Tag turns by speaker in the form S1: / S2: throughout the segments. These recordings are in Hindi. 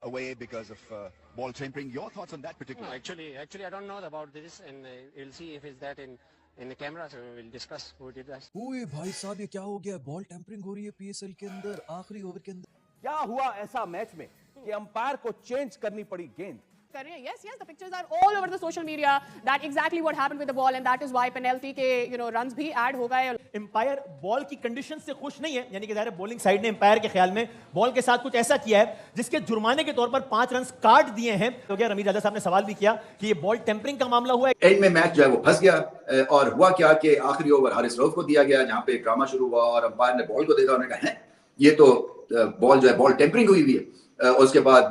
S1: away because of ball tampering. Your thoughts on that particular?
S2: No, actually, I don't know about this, and we'll see if it's that in the camera. So we'll discuss who did that.
S3: ओए भाई साहब, ये क्या हो गया? बॉल टेम्परिंग हो रही है पीएसएल के अंदर आखिरी ओवर के अंदर।
S4: क्या हुआ ऐसा मैच में कि अंपायर को चेंज करनी पड़ी गेंद?
S5: Yes, the pictures are all over the social media. That exactly what happened with the ball, and that is why penalty के runs भी add हो गए.
S6: एम्पायर बॉल की कंडीशन से खुश नहीं है, यानी कि ज़ाहिर बॉलिंग साइड ने एम्पायर के ख्याल में बॉल के साथ कुछ ऐसा किया है जिसके जुर्माने के तौर पर 5 रन काट दिए हैं। तो क्या रमीज राजा साहब ने सवाल भी किया कि ये बॉल टेम्परिंग का मामला हुआ है।
S7: एंड में मैच जो है वो फंस गया और हुआ क्या कि आखिरी ओवर हारिस रऊफ को दिया गया, जहां पे ड्रामा शुरू हुआ और अंपायर ने बॉल को देखा, उन्होंने कहा ये तो बॉल जो है बॉल टेम्परिंग हुई हुई है। उसके बाद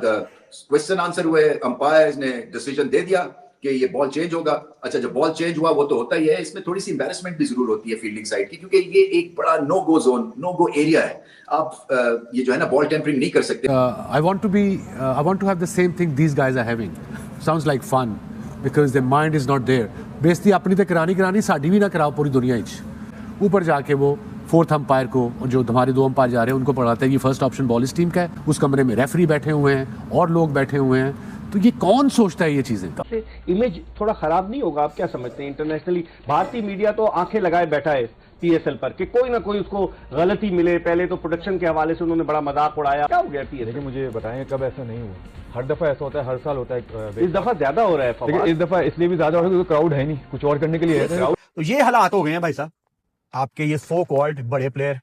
S7: क्वेश्चन आंसर हुए, अंपायर ने डिसीजन दे दिया कि ये बॉल चेंज होगा। अच्छा, जब बॉल चेंज हुआ वो तो होता ही है, इसमें थोड़ी सी एम्बैरेसमेंट भी जरूर होती है फील्डिंग साइड की, क्योंकि ये एक बड़ा नो गो जोन, नो गो एरिया है। आप ये जो है ना बॉल टेम्परिंग नहीं कर सकते।
S8: I want to have the same thing these guys are having. Sounds like fun because their mind is not there. बेइज्जती अपनी तो करानी साड़ी भी ना कराओ पूरी दुनिया में। ऊपर जाके वो फोर्थ अंपायर को, जो हमारे 2 अंपायर जा रहे हैं, उनको पढ़ाते हैं कि फर्स्ट ऑप्शन बॉल इस टीम का है। उस कमरे में रेफरी बैठे हुए हैं और लोग बैठे हुए हैं। तो ये कौन सोचता है ये चीजें?
S4: इमेज थोड़ा खराब नहीं होगा? आप क्या समझते हैं? इंटरनेशनली भारतीय मीडिया तो आंखें लगाए बैठा है पीएसएल पर कि कोई ना कोई उसको गलती मिले। पहले तो प्रोडक्शन के हवाले से उन्होंने बड़ा मजाक उड़ाया। क्या हो गया पीएसएल?
S9: मुझे बताएं कब ऐसा नहीं हुआ? हर दफा ऐसा होता है, हर साल होता है।
S4: इस दफा ज्यादा हो रहा है।
S9: इस दफा इसलिए भी ज्यादा हो रहा है क्योंकि क्राउड है नहीं, कुछ और करने के लिए है।
S10: तो ये हालात हो गए हैं भाई साहब, आपके ये सो कॉल्ड बड़े प्लेयर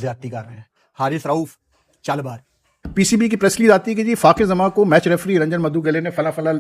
S10: ज्यादती कर रहे हैं। हारिस रऊफ चल बार
S11: पीसीबी की प्रेस रिलीज आती है कि जी फाकिर जमा को मैच रेफरी रंजन मधुगले ने फला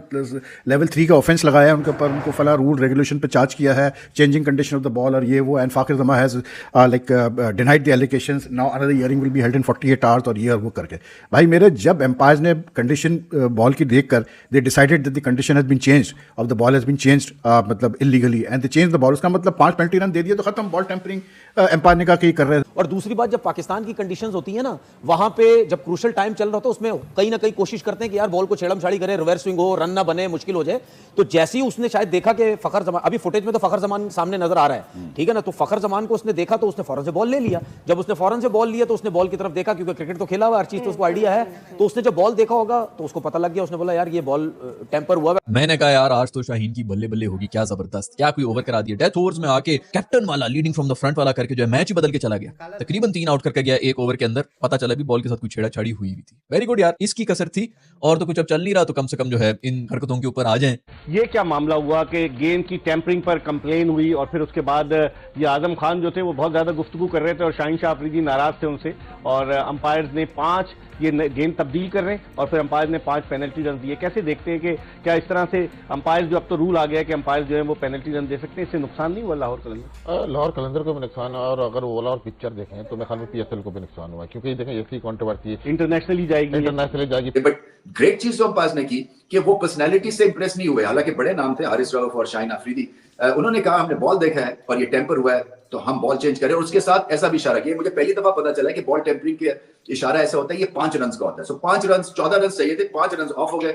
S11: लेवल 3 का ऑफेंस लगाया है उनके ऊपर, उनको फला रूल रेगुलेशन पे चार्ज किया है, changing condition of the ball और ये वो, एंड फाकिर जमा has like denied the allegations. Now another hearing will be held in 48 hours और ये और वो करके। भाई मेरे, जब एम्पायर्स ने कंडीशन बॉल की देख कर they decided that the condition has been changed of the ball has been changed मतलब illegally and they change the ball, उसका मतलब 5 पेनल्टी रन दे दिए तो खत्म। बॉल टेम्परिंग एम्पायर ने कहा कि कर रहे हैं।
S12: और दूसरी बात, जब पाकिस्तान की कंडीशंस होती है ना, वहां पे जब क्रूशल टाइम चल रहा होता है उसमें कहीं ना कहीं कोशिश करते हैं कि यार बॉल को छेड़म छाड़ी करे, रिवर्स स्विंग हो, रन ना बने, मुश्किल हो जाए। तो जैसे ही उसने शायद देखा कि फखर जमान, अभी फुटेज में तो फखर जमान सामने नजर आ रहा है, ठीक है ना, तो फखर जमान को उसने देखा तो उसने फौरन से बॉल ले लिया। जब उसने फौरन से बॉल लिया तो उसने बॉल की तरफ देखा, क्योंकि क्रिकेट तो खेला हुआ, हर चीज तो उसको आइडिया है। तो उसने जब बॉल देखा होगा तो उसको पता लग गया, उसने बोला यार ये बॉल टेम्पर हुआ है।
S13: मैंने कहा यार आज तो शाहीन की बल्ले बल्ले होगी, क्या जबरदस्त, क्या कोई ओवर करा दिया। डेथ ओवर्स में आके कैप्टन वाला लीडिंग फ्रॉम द फ्रंट वाला करके जो है मैच ही बदल के चला गया। तकरीबन 3 आउट करके गया एक ओवर के अंदर, पता चला भी बॉल के साथ कोई छेड़ाछाड़ी हुई भी थी। वेरी गुड यार, इसकी कसर थी। और तो कुछ अब चल नहीं रहा तो कम से कम जो है इन हरकतों के ऊपर आ जाएं।
S4: ये क्या मामला हुआ कि गेंद की टेम्परिंग पर कंप्लेन हुई और फिर उसके बाद ये आजम खान जो थे वो बहुत ज्यादा गुफ्तगू कर रहे थे और शाहीन शाह अफरीदी नाराज थे उनसे, और अंपायर्स ने 5 ये गेंद तब्दील कर रहे हैं और फिर अंपायर ने 5 पेनल्टी रन दिए। कैसे देखते हैं कि क्या इस तरह से अंपायर, जो अब तो रूल आ गया है कि अंपायर जो है वो पेनल्टी रन दे सकते हैं, इससे नुकसान नहीं हुआ लाहौर कलंदर?
S9: लाहौर कलंदर को भी नुकसान है, और अगर ओवरऑल पिक्चर देखें तो मेरे ख्याल में पीएसएल को भी नुकसान हुआ, क्योंकि देखें इसकी कंट्रोवर्सी
S4: इंटरनेशनली जाएगी।
S7: बट ग्रेट चीज जो अंपायर ने की कि वो पर्सनैलिटी से इंप्रेस नहीं हुए, हालांकि बड़े नाम थे हारिस रऊफ और शाहीन अफरीदी। उन्होंने कहा हमने बॉल देखा है और ये टेम्पर हुआ है तो हम बॉल चेंज करें, और उसके साथ ऐसा भी इशारा किया। मुझे पहली दफा पता चला कि बॉल टेम्परिंग के इशारा ऐसा होता है, ये 5 रन का होता है। सो 5 रन, 14 रन चाहिए थे, 5 रन ऑफ हो गए।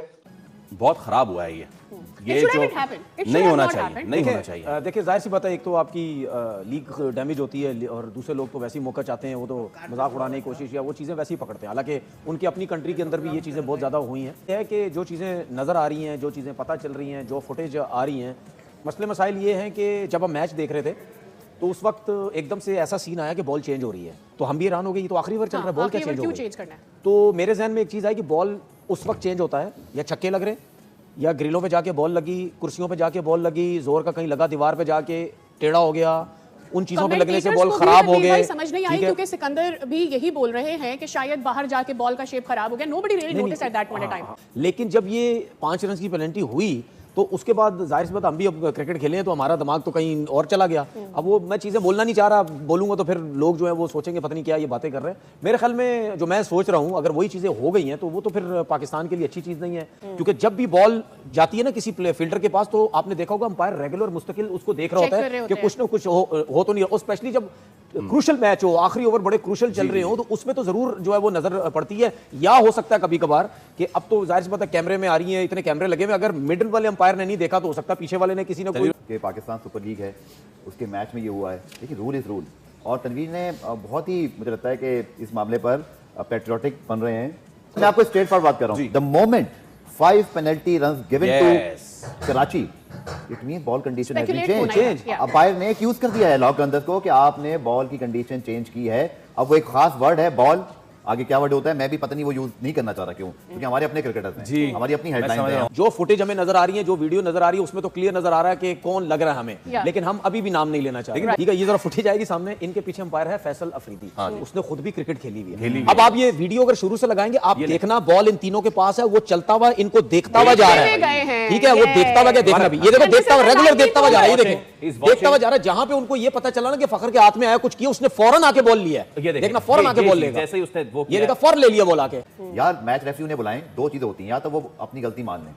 S4: बहुत खराब हुआ है ये जो नहीं होना चाहिए, नहीं होना चाहिए।
S12: देखिए जाहिर सी बात है, एक तो आपकी लीग डैमेज होती है और दूसरे लोग तो वैसे ही मौका चाहते हैं, वो तो मजाक उड़ाने की कोशिश या वो चीज़ें वैसे ही पकड़ते हैं। हालांकि उनकी अपनी कंट्री के अंदर भी ये चीज़ें बहुत ज़्यादा हुई हैं। यह है कि जो चीज़ें नज़र आ रही हैं, जो चीज़ें पता चल रही हैं, जो फुटेज आ रही हैं, मसले मसाइल ये हैं कि जब हम मैच देख रहे थे तो उस वक्त एकदम से ऐसा सीन आया कि बॉल चेंज हो रही है, तो हम भी हैरान हो गए, ये तो आखिरी ओवर चल रहा है, बॉल क्या चेंज हो गई? तो मेरे जहन में एक चीज़ आई कि बॉल उस वक्त चेंज होता है या छक्के लग रहे, या ग्रिलों पे जाके बॉल लगी, कुर्सियों पे जाके बॉल लगी, जोर का कहीं लगा, दीवार पे जाके टेढ़ा हो गया, उन चीजों पे लगने से बॉल खराब हो गए।
S5: समझ नहीं आई, क्योंकि सिकंदर भी यही बोल रहे हैं कि शायद बाहर जाके बॉल का शेप खराब हो गया। Nobody really noticed at that point of time.
S12: लेकिन जब ये 5 रन की पेनल्टी हुई तो उसके बाद जाहिर सी बात, हम भी अब क्रिकेट खेले हैं तो हमारा दिमाग तो कहीं और चला गया। अब वो मैं चीज़ें बोलना नहीं चाह रहा, बोलूंगा तो फिर लोग जो है वो सोचेंगे पता नहीं क्या ये बातें कर रहे हैं। मेरे ख्याल में जो मैं सोच रहा हूँ, अगर वही चीज़ें हो गई हैं तो वो तो फिर पाकिस्तान के लिए अच्छी चीज़ नहीं है, क्योंकि जब भी बॉल जाती है ना किसी फील्डर के पास, तो आपने देखा होगा अंपायर रेगुलर मुस्तकिल उसको देख रहा होता है कि कुछ ना कुछ हो तो नहीं, और स्पेशली जब क्रूशल मैच हो, आखिरी ओवर बड़े क्रूशल चल रहे हो, तो उसमें तो जरूर जो है वो नजर पड़ती है। या हो सकता है कभी कभार कि अब तो जाहिर सी बात है कैमरे में आ रही है, इतने कैमरे लगे हुए, अगर मिडिल वाले अंपायर ने नहीं देखा तो हो सकता है पीछे वाले ने किसी ने कोई
S14: कि पाकिस्तान सुपर लीग है उसके मैच में ये हुआ है। देखिए रूल इज रूल, और तनवीर ने बहुत ही, मुझे लगता है कि इस मामले पर पेट्रियोटिक बन रहे हैं मैं आपको स्ट्रेट फॉरवर्ड बात कर रहा हूँ। The moment 5 penalty runs given to Karachi, it mean ball condition has been change. Umpire ने एक्यूज कर दिया है लॉक रनर्स को कि आपने बॉल की कंडीशन चेंज की है। अब वो एक खास वर्ड है बॉल, आगे क्या वर्ड होता है मैं भी पता नहीं, वो यूज नहीं करना चाह रहा। क्यों? क्योंकि हमारे अपने क्रिकेटर्स हैं जी, हमारी अपनी हेडलाइंस हैं।
S12: जो फुटेज हमें नजर आ रही है, जो वीडियो नजर आ रही है, उसमें तो क्लियर नजर आ रहा है कि कौन लग रहा है हमें, लेकिन हम अभी भी नाम नहीं लेना चाहते। ठीक है, ये जरा फुटेज आएगी सामने। इनके पीछे अंपायर है फैसल अफरीदी, उसने खुद भी क्रिकेट खेली हुई है। अब आप ये वीडियो अगर शुरू से लगाएंगे, आप देखना बॉल इन तीनों के पास है, वो चलता हुआ इनको देखता हुआ जा रहा है। ठीक है, वो देखता हुआ क्या देखना भी, ये देखो देखता हुआ, रेगुलर देखता हुआ जा रहा है। ये देखें, देखता हुआ जा रहा है। जहां पे उनको ये पता चला ना कि फखर के हाथ में आया कुछ किया, उसने फौरन आके बॉल लिया है। देखना फौरन आके बॉल लेगा, जैसे ही उसने वो ये देखा फौरन ले लिया बॉल आके।
S14: यार मैच रेफरी ने बुलाएं, दो चीजें होती हैं, या तो वो अपनी गलती मान लें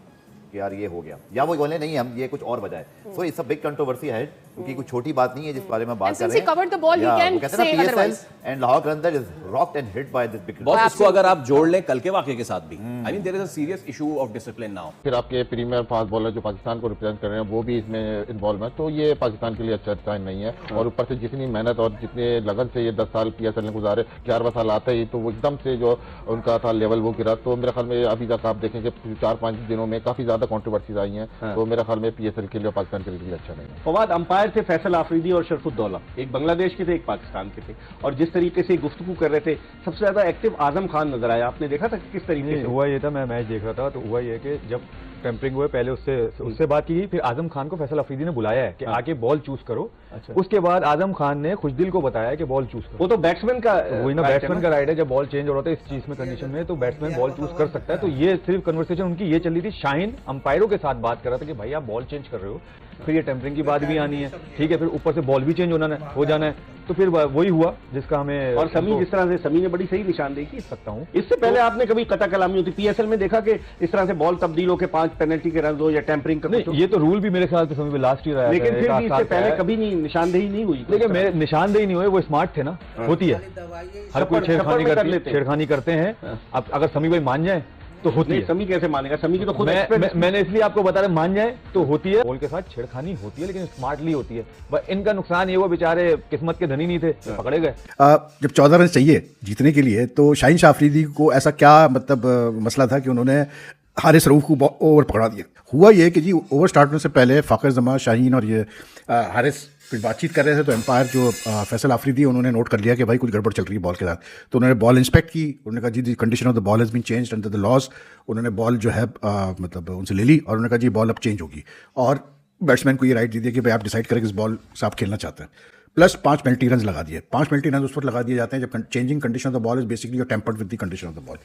S14: कि यार ये हो गया, या वो बोले नहीं हम ये कुछ और वजह है। So it's a big controversy है, क्योंकि कुछ छोटी बात नहीं है जिस बारे में बात कर रहे हैं।
S5: covered the ball, he can say otherwise.
S14: And Lahore Qalandar is rocked and hit by this big.
S15: Boss, इसको अगर आप जोड़ लें कल के वाकये के साथ भी, I mean there is a serious issue of discipline now.
S9: फिर आपके प्रीमियर फास्ट बॉलर जो पाकिस्तान को रिप्रेजेंट कर रहे हैं वो भी इसमें इन्वॉल्व है, तो ये पाकिस्तान के लिए अच्छा साइन नहीं है। और ऊपर से जितनी मेहनत और जितने लगन से ये 10 साल PSL ने गुजारे, 11वां साल आता ही तो वो एकदम से जो उनका था लेवल वो गिरा। तो मेरे ख्याल में अभी तक आप देखेंगे 4-5 दिनों में काफी ज्यादा कॉन्ट्रोवर्सीज आई हैं, तो मेरे ख्याल में PSL के लिए पाकिस्तान के लिए अच्छा नहीं है।
S4: फवाद, अंपायर थे फैसल आफरीदी और शरफुद्दौला, एक बांग्लादेश के थे एक पाकिस्तान के थे, और जिस तरीके से गुफ्तगू कर रहे थे, सबसे ज्यादा एक्टिव आजम खान नजर आया। आपने देखा था कि किस तरीके से
S16: हुआ? ये था, मैं मैच देख रहा था, तो हुआ ये कि जब टेम्परिंग हुए पहले उससे बात की गई, फिर आजम खान को फैसल अफरीदी ने बुलाया है कि आके बॉल चूज करो। उसके बाद आजम खान ने खुशदिल को बताया कि बॉल चूज करो।
S4: वो तो बैट्समैन का
S16: वही ना, बैट्समैन का राइट है, जब बॉल चेंज हो रहा है इस चीज में कंडीशन में, तो बैट्समैन बॉल चूज कर सकता है। तो ये सिर्फ कन्वर्सेशन उनकी ये चल रही थी। शाहीन अंपायरों के साथ बात कर रहा था कि भाई आप बॉल चेंज कर रहे हो, फिर ये टेम्परिंग की बात भी आनी है, ठीक है, फिर ऊपर से बॉल भी चेंज हो जाना है, तो फिर वही हुआ जिसका हमें।
S4: और समी जिस तरह से, समी ने बड़ी सही निशानदेही की
S16: सकता हूँ।
S4: इससे पहले आपने कभी कता कलामी होती PSL में देखा कि इस तरह से बॉल तब्दील होकर 5 पेनल्टी के रन हो या टेम्परिंग का?
S16: नहीं, ये तो रूल भी मेरे ख्याल से समी लास्ट ईयर आया,
S4: लेकिन फिर भी इससे पहले कभी नहीं निशानदेही नहीं हुई।
S16: लेकिन मेरे निशानदेही नहीं हुई, वो स्मार्ट थे ना, होती है, हर कोई छेड़खानी करते हैं। अब अगर समी भाई मान जाए तो होती है।
S4: समी कैसे मानेगा? समी की तो खुद
S16: मैंने इसलिए आपको बता रहा, मान जाए तो होती है। बॉल के साथ छेड़खानी होती है, लेकिन स्मार्टली होती है। बस इनका नुकसान ये हुआ, बेचारे किस्मत के धनी नहीं थे, पकड़े गए।
S11: जब 14 रन चाहिए जीतने के लिए, तो शाहीन शाह अफरीदी को ऐसा क्या मतलब मसला था कि उन्होंने हारिस रऊफ को ओवर पकड़ा दिया? हुआ ये कि जी ओवर स्टार्ट होने से पहले फाखर जमा, शाहीन और ये हारिस फिर बातचीत कर रहे थे, तो एम्पायर जो फैसल आफरीदी उन्होंने नोट कर लिया कि भाई कुछ गड़बड़ चल रही है बॉल के साथ। तो उन्होंने बॉल इंस्पेक्ट की, उन्होंने कहा जी the condition of the ball has been changed under the laws. उन्होंने बॉल जो है मतलब उनसे ले ली और उन्होंने कहा जी बॉल अब चेंज होगी, और बैट्समैन को ये राइट दे दिया कि भाई आप डिसाइड करें किस बॉल से आप खेलना चाहते हैं। प्लस 5 पेनल्टी रन लगा दिए। 5 पेनल्टी रन उस पर लगा दिए जाते हैं जब changing condition of the ball is basically your tempered with the condition of the ball.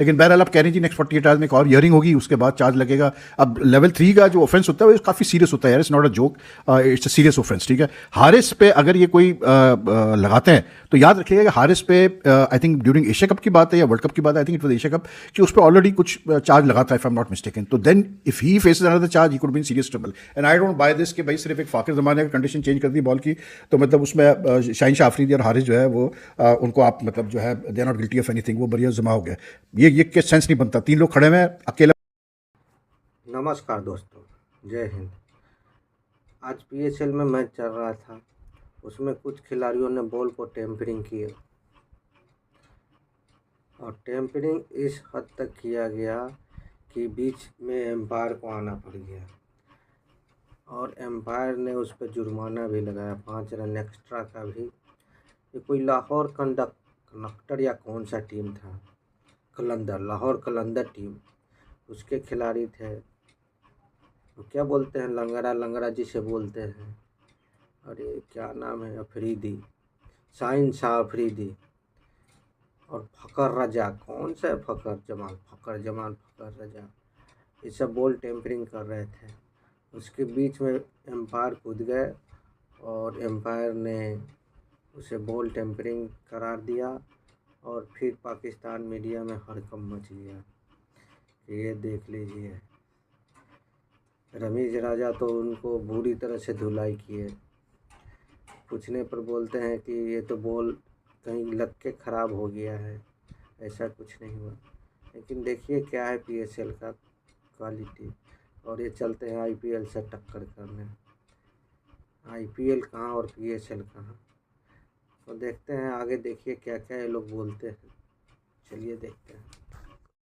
S11: लेकिन बहरहाल आप कह रहे हैं जी नेक्स्ट 48 आवर्स में एक और हियरिंग होगी, उसके बाद चार्ज लगेगा। अब लेवल 3 का जो ऑफेंस होता है वो काफ़ी सीरियस होता है यार, it's not a joke, it's a serious offence, ठीक है। हारिस पे अगर ये कोई लगाते हैं तो याद रखिएगा कि हारिस पे I think during Asia cup की बात है या वर्ल्ड कप की बात है, I think it was Asia cup, कि उस पर ऑलरेडी कुछ चार्ज लगा था if I am not mistaken. तो then if he faces another charge he could be in serious trouble. And I don't buy this कि भाई सिर्फ एक फाकिर ज़माने का कंडीशन चेंज कर दी बॉल की, तो मतलब उसमें शाहीन शाह अफरीदी और हारिस जो है वो उनको आप मतलब जो है they are not guilty of anything, वो बढ़िया जमा हो गया। ये सेंस नहीं बनता, 3 लोग खड़े हैं अकेला।
S17: नमस्कार दोस्तों, जय हिंद। आज PSL में मैच चल रहा था, उसमें कुछ खिलाड़ियों ने बॉल को टेम्परिंग किया, और टेम्परिंग इस हद तक किया गया कि बीच में एम्पायर को आना पड़ गया, और एम्पायर ने उस पर जुर्माना भी लगाया 5 रन एक्स्ट्रा का भी। ये कोई लाहौर कंडक्टर या कौन सा टीम था, कलंदर, लाहौर कलंदर टीम, उसके खिलाड़ी थे। तो क्या बोलते हैं, लंगड़ा जिसे बोलते हैं, अरे क्या नाम है, अफरीदी, शाहीन शाह अफरीदी, और फकर रजा, कौन सा है, फकर रजा, ये सब बॉल टेम्परिंग कर रहे थे। उसके बीच में एम्पायर कूद गए और एम्पायर ने उसे बॉल टेम्परिंग करार दिया, और फिर पाकिस्तान मीडिया में हड़कंप मच गया। ये देख लीजिए, रमीज राजा तो उनको बुरी तरह से धुलाई किए। पूछने पर बोलते हैं कि ये तो बॉल कहीं लग के ख़राब हो गया है, ऐसा कुछ नहीं हुआ। लेकिन देखिए क्या है PSL का क्वालिटी, और ये चलते हैं IPL से टक्कर करने। IPL कहाँ और PSL कहाँ, तो देखते हैं आगे, देखिए क्या क्या ये लोग बोलते हैं। चलिए देखते हैं।